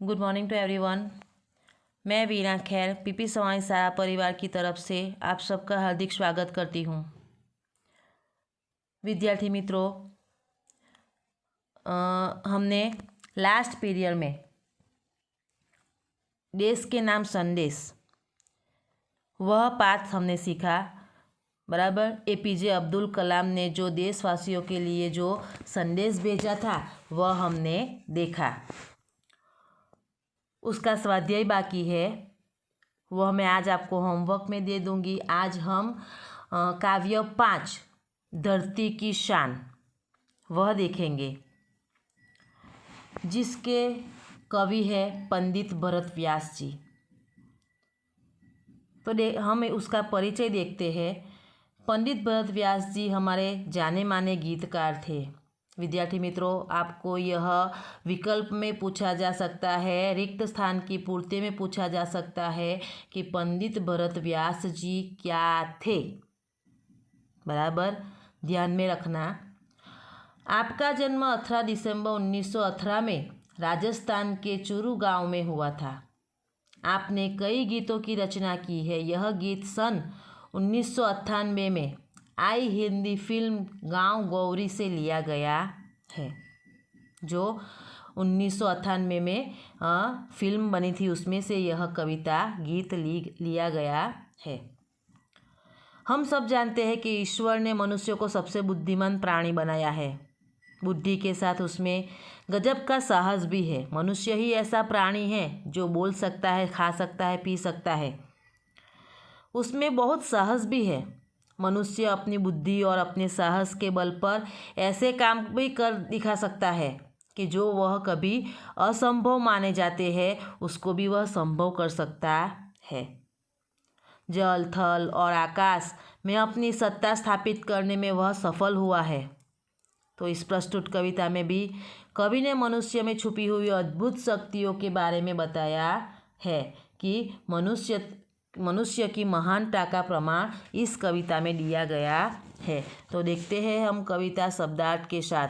Good morning to everyone. मैं वीना खैर PP समाज सारा परिवार की तरफ से आप सबका हार्दिक स्वागत करती हूँ। विद्यार्थी मित्रों, हमने लास्ट पीरियड में देश के नाम संदेश वह पाठ हमने सीखा। बराबर, एपीजे अब्दुल कलाम ने जो देशवासियों के लिए जो संदेश भेजा था वह हमने देखा। उसका स्वाध्याय बाकी है, वह मैं आज आपको होमवर्क में दे दूंगी। आज हम काव्य 5 धरती की शान वह देखेंगे, जिसके कवि है पंडित भरत व्यास जी। तो हम उसका परिचय देखते हैं। पंडित भरत व्यास जी हमारे जाने माने गीतकार थे। विद्यार्थी मित्रों, आपको यह विकल्प में पूछा जा सकता है, रिक्त स्थान की पूर्ति में पूछा जा सकता है कि पंडित भरत व्यास जी क्या थे। बराबर, ध्यान में रखना। आपका जन्म 18 दिसंबर 1918 में राजस्थान के चूरू गांव में हुआ था। आपने कई गीतों की रचना की है। यह गीत सन 1998 में आई हिंदी फिल्म गांव गौरी से लिया गया है, जो 1998 में फिल्म बनी थी, उसमें से यह कविता गीत लिया गया है। हम सब जानते हैं कि ईश्वर ने मनुष्य को सबसे बुद्धिमान प्राणी बनाया है। बुद्धि के साथ उसमें गजब का साहस भी है। मनुष्य ही ऐसा प्राणी है जो बोल सकता है, खा सकता है, पी सकता है। उसमें बहुत साहस भी है। मनुष्य अपनी बुद्धि और अपने साहस के बल पर ऐसे काम भी कर दिखा सकता है कि जो वह कभी असंभव माने जाते हैं, उसको भी वह संभव कर सकता है। जल, थल और आकाश में अपनी सत्ता स्थापित करने में वह सफल हुआ है। तो इस प्रस्तुत कविता में भी कवि ने मनुष्य में छुपी हुई अद्भुत शक्तियों के बारे में बताया है कि मनुष्य की महानता का प्रमाण इस कविता में दिया गया है। तो देखते हैं हम कविता शब्दार्थ के साथ।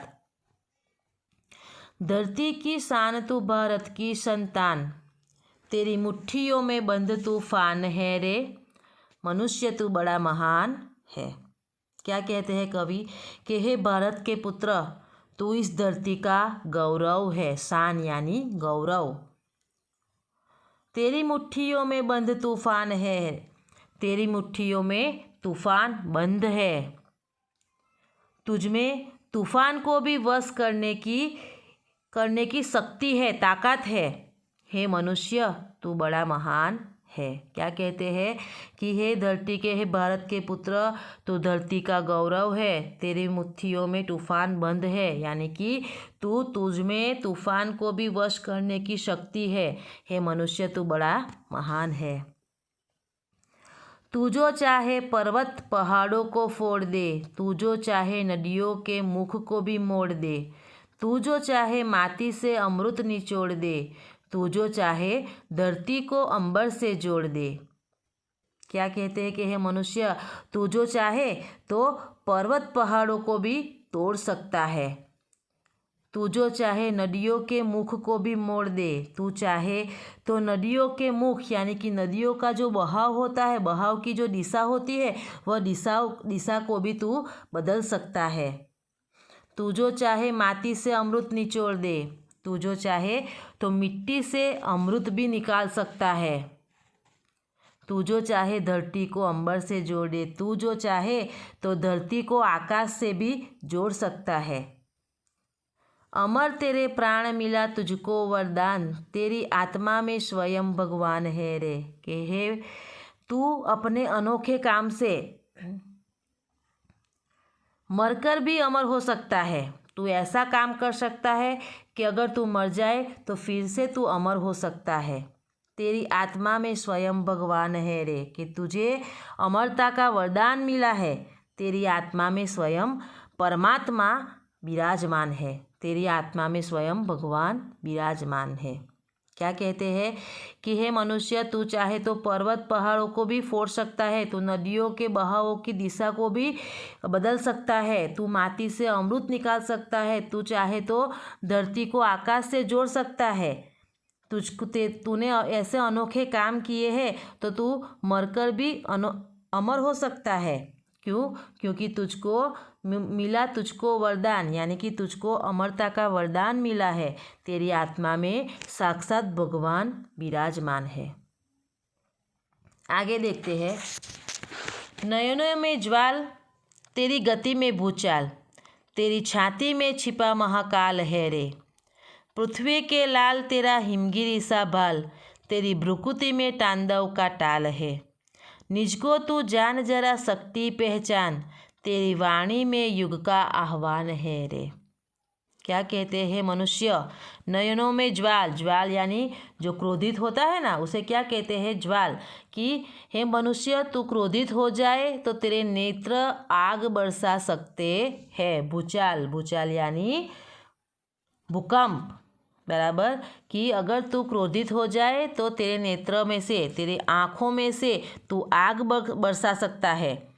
धरती की शान तू भारत की संतान, तेरी मुट्ठियों में बंद तूफान है रे, मनुष्य तू बड़ा महान है। क्या कहते हैं कवि कि हे भारत के पुत्र, तू इस धरती का गौरव है। शान यानी गौरव। तेरी मुट्ठियों में बंद तूफान है, तेरी मुट्ठियों में तूफान बंद है। तुझमें तूफान को भी वश करने की शक्ति है, ताकत है। हे मनुष्य, तू बड़ा महान है। क्या कहते हैं कि हे धरती के, हे भारत के पुत्र, तू धरती का गौरव है, तेरी मुट्ठियों में तूफान बंद है, यानी कि तुझमें तूफान को भी वश करने की शक्ति है। हे मनुष्य, तू बड़ा महान है। तू जो चाहे पर्वत पहाड़ों को फोड़ दे, तू जो चाहे नदियों के मुख को भी मोड़ दे, तू जो चाहे माटी से अमृत निचोड़ दे, तू जो चाहे धरती को अंबर से जोड़ दे। क्या कहते हैं कि हे मनुष्य, तू जो चाहे तो पर्वत पहाड़ों को भी तोड़ सकता है। तू जो चाहे नदियों के मुख को भी मोड़ दे, तू चाहे तो नदियों के मुख यानी कि नदियों का जो बहाव होता है, बहाव की जो दिशा होती है, वह दिशा को भी तू बदल सकता है। तू जो चाहे माटी से अमृत निचोड़ दे, तू जो चाहे तो मिट्टी से अमृत भी निकाल सकता है। तू जो चाहे धरती को अंबर से जोड़ दे, तू जो चाहे तो धरती को आकाश से भी जोड़ सकता है। अमर तेरे प्राण मिला तुझको वरदान, तेरी आत्मा में स्वयं भगवान है रे। कि हे तू अपने अनोखे काम से मरकर भी अमर हो सकता है। तू ऐसा काम कर सकता है कि अगर तू मर जाए तो फिर से तू अमर हो सकता है। तेरी आत्मा में स्वयं भगवान है रे, कि तुझे अमरता का वरदान मिला है। तेरी आत्मा में स्वयं परमात्मा विराजमान है। तेरी आत्मा में स्वयं भगवान विराजमान है। क्या कहते हैं कि हे मनुष्य, तू चाहे तो पर्वत पहाड़ों को भी फोड़ सकता है, तू नदियों के बहावों की दिशा को भी बदल सकता है, तू माटी से अमृत निकाल सकता है, तू चाहे तो धरती को आकाश से जोड़ सकता है, तूने ऐसे अनोखे काम किए हैं तो तू मरकर भी अमर हो सकता है। क्यों? क्योंकि मिला तुझको वरदान, यानी कि तुझको अमरता का वरदान मिला है। तेरी आत्मा में साक्षात भगवान विराजमान है। आगे देखते हैं। नयनों में ज्वाल, तेरी गति में भूचाल, तेरी छाती में छिपा महाकाल है रे। पृथ्वी के लाल तेरा हिमगिरी सा बाल, तेरी भ्रुकुटी में तांडव का टाल है। निज को तू जान जरा शक्ति पहचान, तेरी वाणी में युग का आह्वान है रे। क्या कहते हैं मनुष्य? नयनों में ज्वाल, ज्वाल यानी जो क्रोधित होता है ना, उसे क्या कहते हैं? ज्वाल। कि हे मनुष्य, तू क्रोधित हो जाए तो तेरे नेत्र आग बरसा सकते हैं। भूचाल, भूचाल यानी भूकंप, बराबर। कि अगर तू क्रोधित हो जाए तो तेरे नेत्र में से, तेरे आँखों में से तू आग बरसा सकता है।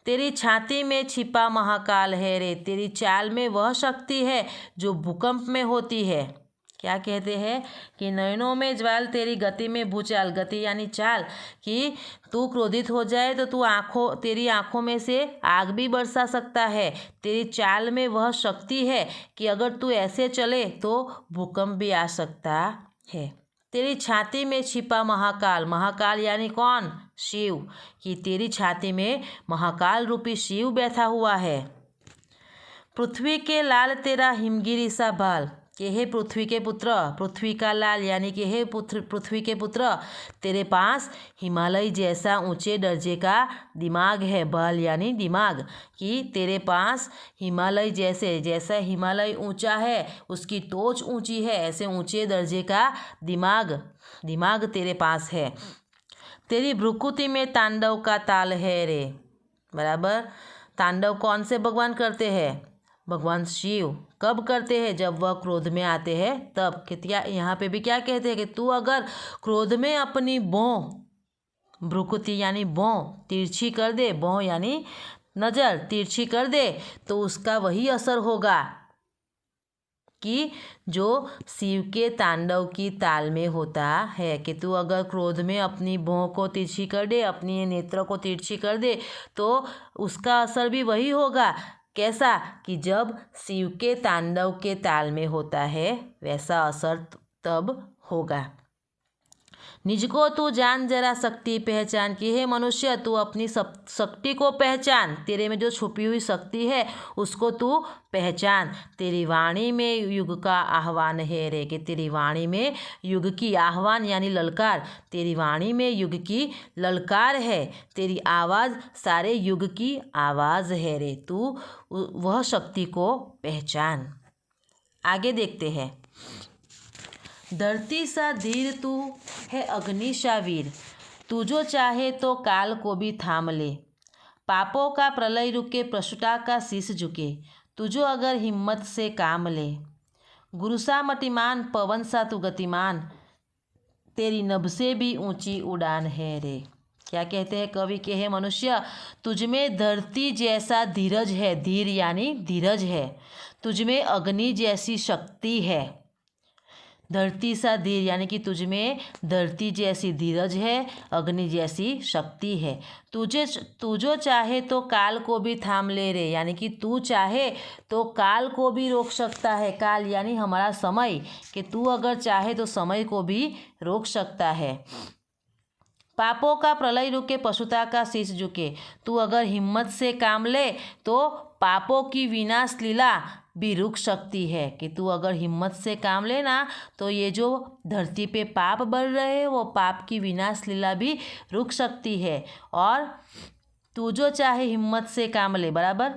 तेरी छाती में छिपा महाकाल है रे। तेरी चाल में वह शक्ति है जो भूकंप में होती है। क्या कहते हैं? कि नयनों में ज्वाल, तेरी गति में भूचाल। गति यानी चाल। कि तू क्रोधित हो जाए तो तेरी आँखों में से आग भी बरसा सकता है। तेरी चाल में वह शक्ति है कि अगर तू ऐसे चले तो भूकंप भी आ सकता है। तेरी छाती में छिपा महाकाल, महाकाल यानी कौन? शिव। कि तेरी छाती में महाकाल रूपी शिव बैठा हुआ है। पृथ्वी के लाल तेरा हिमगिरी सा बाल, कि हे पृथ्वी के पुत्र, पृथ्वी का लाल यानी कि हे पृथ्वी के पुत्र, तेरे पास हिमालय जैसा ऊंचे दर्जे का दिमाग है। बाल यानी दिमाग। कि तेरे पास हिमालय जैसा हिमालय ऊंचा है, उसकी टोच ऊंची है, ऐसे ऊंचे दर्जे का दिमाग तेरे पास है। तेरी भ्रुकुटी में तांडव का ताल है रे। बराबर। तांडव कौन से भगवान करते हैं? भगवान शिव। कब करते हैं? जब वह क्रोध में आते हैं तब। क्या यहाँ पे भी क्या कहते हैं? कि तू अगर क्रोध में अपनी भ्रुकुटी यानी तिरछी कर दे, यानी नज़र तिरछी कर दे, तो उसका वही असर होगा कि जो शिव के तांडव की ताल में होता है। कि तू अगर क्रोध में अपनी भौं को तिरछी कर दे, अपनी नेत्र को तिरछी कर दे, तो उसका असर भी वही होगा। कैसा? कि जब शिव के तांडव के ताल में होता है, वैसा असर तब होगा। निज को तू जान जरा शक्ति पहचान। कि हे मनुष्य, तू अपनी शक्ति को पहचान। तेरे में जो छुपी हुई शक्ति है उसको तू पहचान। तेरी वाणी में युग का आह्वान है रे। कि तेरी वाणी में युग की आह्वान यानी ललकार, तेरी वाणी में युग की ललकार है। तेरी आवाज़ सारे युग की आवाज़ है रे। तू वह शक्ति को पहचान। आगे देखते हैं। धरती सा धीर तू है अग्नि सा वीर, तू जो चाहे तो काल को भी थाम ले। पापों का प्रलय रुके, प्रसुता का शीश झुके, तू जो अगर हिम्मत से काम ले। गुरु सा मतिमान, पवन सा तू गतिमान, तेरी नभ से भी ऊंची उड़ान है रे। क्या कहते हैं कवि? के हे मनुष्य, तुझमें धरती जैसा धीरज है। धीर यानी धीरज है। तुझमें अग्नि जैसी शक्ति है। धरती सा धीर यानी कि तुझमें धरती जैसी धीरज है, अग्नि जैसी शक्ति है। तू जो चाहे तो काल को भी थाम ले रे। यानी कि तू चाहे तो काल को भी रोक सकता है। काल यानी हमारा समय। कि तू अगर चाहे तो समय को भी रोक सकता है। पापों का प्रलय रुके, पशुता का शीश झुके, तू अगर हिम्मत से काम ले तो पापों की विनाश लीला भी रुक सकती है। कि तू अगर हिम्मत से काम लेना तो ये जो धरती पे पाप बढ़ रहे हैं वो पाप की विनाश लीला भी रुक सकती है। और तू जो चाहे हिम्मत से काम ले, बराबर।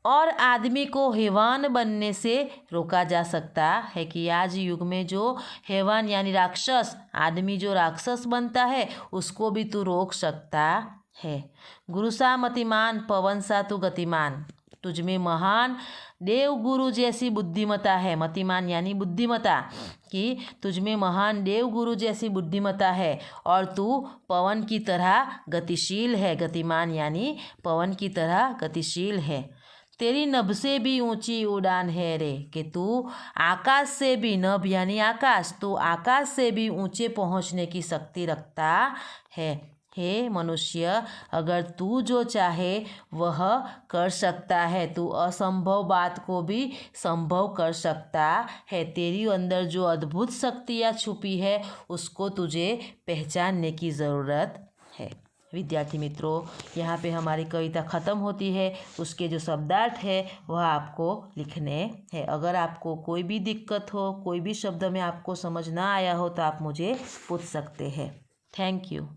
और आदमी को हैवान बनने से रोका जा सकता है। कि आज युग में जो हैवान यानी राक्षस, आदमी जो राक्षस बनता है उसको भी तू रोक सकता है। गुरु सा मतिमान, पवन सा तू गतिमान, तुझमें महान देव गुरु जैसी बुद्धिमता है। मतिमान यानी बुद्धिमता। कि तुझमें महान देव गुरु जैसी बुद्धिमता है और तू पवन की तरह गतिशील है। गतिमान यानी पवन की तरह गतिशील है। तेरी नभ से भी ऊंची उड़ान है रे, कि तू आकाश से भी, नभ यानी आकाश, तो आकाश से भी ऊंचे पहुंचने की शक्ति रखता है। हे मनुष्य, अगर तू जो चाहे वह कर सकता है, तू असंभव बात को भी संभव कर सकता है। तेरी अंदर जो अद्भुत शक्तियाँ छुपी है उसको तुझे पहचानने की ज़रूरत है। विद्यार्थी मित्रों, यहाँ पे हमारी कविता ख़त्म होती है। उसके जो शब्दार्थ है वह आपको लिखने हैं। अगर आपको कोई भी दिक्कत हो, कोई भी शब्द में आपको समझ ना आया हो तो आप मुझे पूछ सकते हैं। Thank you.